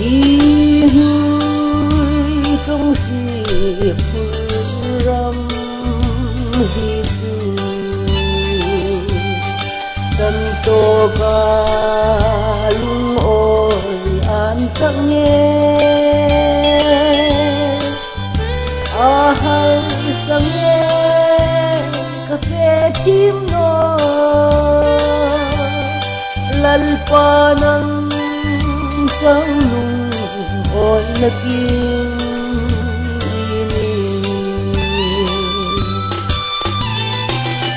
đi hương trong dịp râm đi du tân tô ca lung ôi an tắc nghe ahal sang nghe cà phê tim no lalpa ng sang lung ôi naging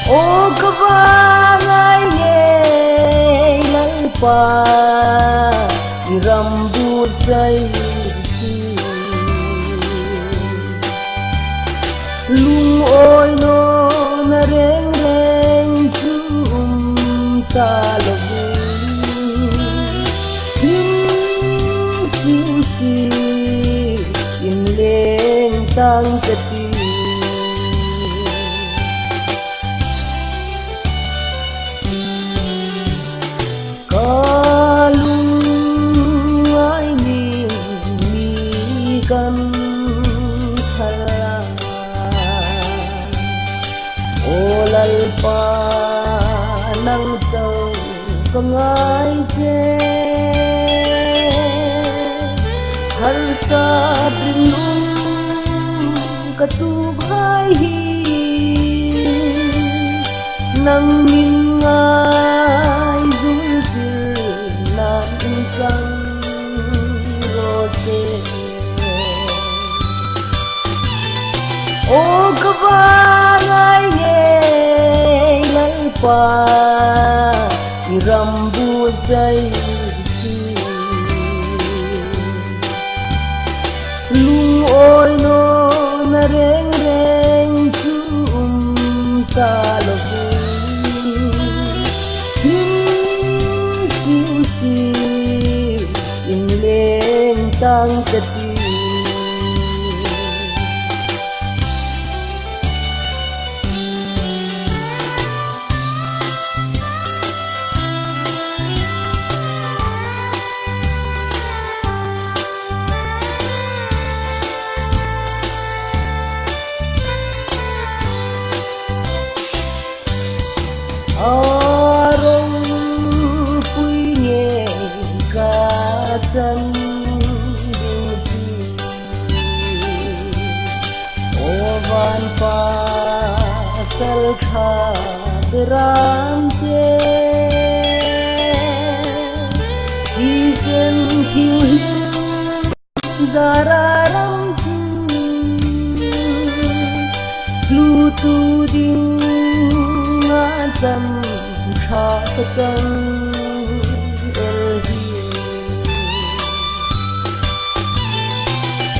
o kabangay ngay lalpa irambut say lung ôi no na reng reng ta labu hin siu si in leng tang kati kan thala olal pa nang châu kangai che har sa brinung katubay hi nang mingai zulfir nam chang rose o kabangay ngay lalpa irambut say lung oi no na reng reng ta labu hin siu siu in leng tang kati arong pui nghe ca chân o van pa sal kha ram che hi sen hiu zara ram chu lu tu ding chăm khá chân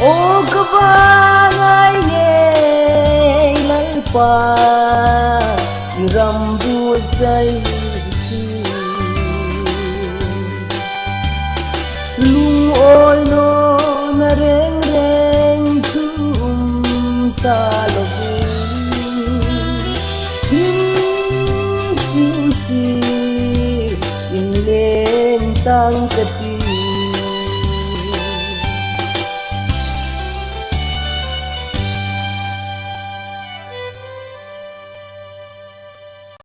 ô kabangay ngay lalpa irambut say lung oi no na reng reng ta labu in leng tang kati